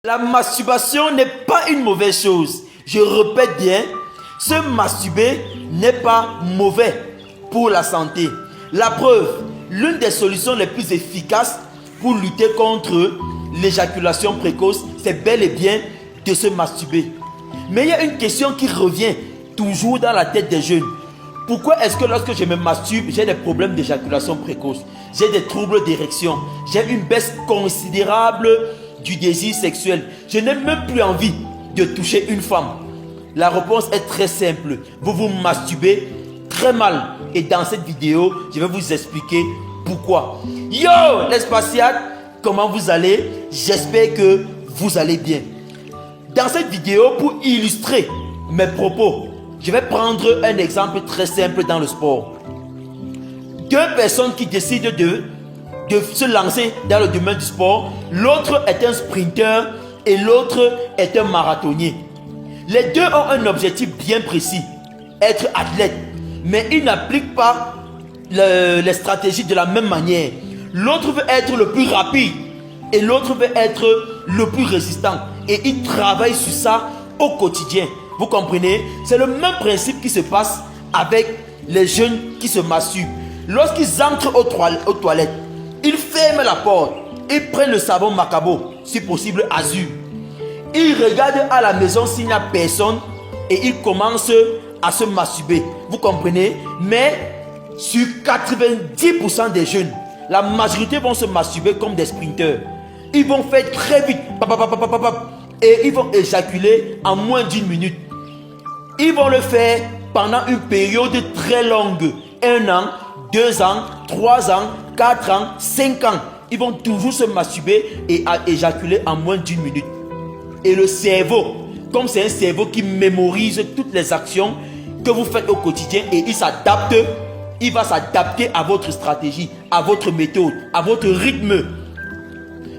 La masturbation n'est pas une mauvaise chose. Je répète bien, se masturber n'est pas mauvais pour la santé. La preuve, l'une des solutions les plus efficaces pour lutter contre l'éjaculation précoce, c'est bel et bien de se masturber. Mais il y a une question qui revient toujours dans la tête des jeunes. Pourquoi est-ce que lorsque je me masturbe, j'ai des problèmes d'éjaculation précoce? J'ai des troubles d'érection. J'ai une baisse considérable du désir sexuel. Je n'ai même plus envie de toucher une femme. La réponse est très simple. Vous vous masturbez très mal. Et dans cette vidéo, je vais vous expliquer pourquoi. Yo les Spartiates, comment vous allez? J'espère que vous allez bien. Dans cette vidéo, pour illustrer mes propos, je vais prendre un exemple très simple dans le sport. Deux personnes qui décident de se lancer dans le domaine du sport. L'autre est un sprinter et l'autre est un marathonnier. Les deux ont un objectif bien précis, être athlète. Mais ils n'appliquent pas les stratégies de la même manière. L'autre veut être le plus rapide et l'autre veut être le plus résistant. Et ils travaillent sur ça au quotidien. Vous comprenez? C'est le même principe qui se passe avec les jeunes qui se masturbent. Lorsqu'ils entrent aux toilettes, ils ferment la porte, ils prennent le savon Macabo, si possible azur. Ils regardent à la maison s'il n'y a personne et ils commencent à se masturber. Vous comprenez? Mais sur 90% des jeunes, la majorité vont se masturber comme des sprinteurs. Ils vont faire très vite et ils vont éjaculer en moins d'une minute. Ils vont le faire pendant une période très longue. 1 an, 2 ans, 3 ans, 4 ans, 5 ans. Ils vont toujours se masturber et éjaculer en moins d'une minute. Et le cerveau, comme c'est un cerveau qui mémorise toutes les actions que vous faites au quotidien et il va s'adapter à votre stratégie, à votre méthode, à votre rythme.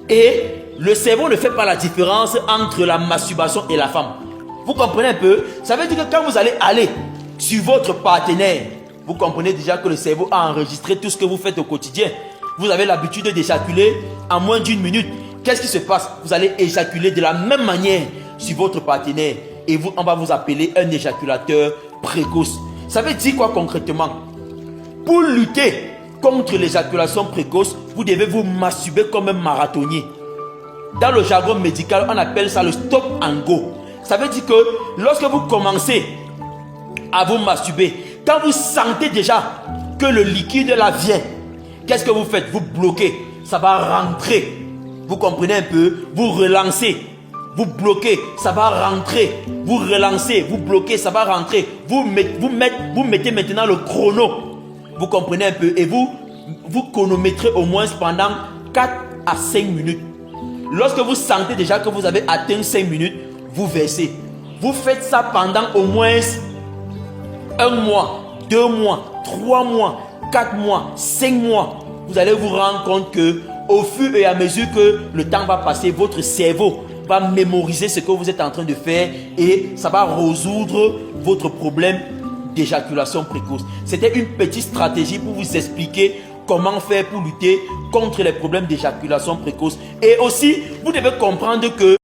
Et le cerveau ne fait pas la différence entre la masturbation et la femme. Vous comprenez un peu? Ça veut dire que quand vous allez aller sur votre partenaire, vous comprenez déjà que le cerveau a enregistré tout ce que vous faites au quotidien. Vous avez l'habitude d'éjaculer en moins d'une minute. Qu'est-ce qui se passe? Vous allez éjaculer de la même manière sur votre partenaire. Et on va vous appeler un éjaculateur précoce. Ça veut dire quoi concrètement? Pour lutter contre l'éjaculation précoce, vous devez vous masturber comme un marathonnier. Dans le jargon médical, on appelle ça le stop and go. Ça veut dire que lorsque vous commencez à vous masturber, quand vous sentez déjà que le liquide là vient, qu'est-ce que vous faites? Vous bloquez, ça va rentrer. Vous comprenez un peu? Vous relancez, vous bloquez, ça va rentrer. Vous relancez, vous bloquez, ça va rentrer. Vous mettez maintenant le chrono. Vous comprenez un peu? Et vous chronométrez au moins pendant 4 à 5 minutes. Lorsque vous sentez déjà que vous avez atteint 5 minutes, vous versez. Vous faites ça pendant au moins 1 mois, 2 mois, 3 mois, 4 mois, 5 mois. Vous allez vous rendre compte que au fur et à mesure que le temps va passer, votre cerveau va mémoriser ce que vous êtes en train de faire et ça va résoudre votre problème d'éjaculation précoce. C'était une petite stratégie pour vous expliquer comment faire pour lutter contre les problèmes d'éjaculation précoce. Et aussi, vous devez comprendre que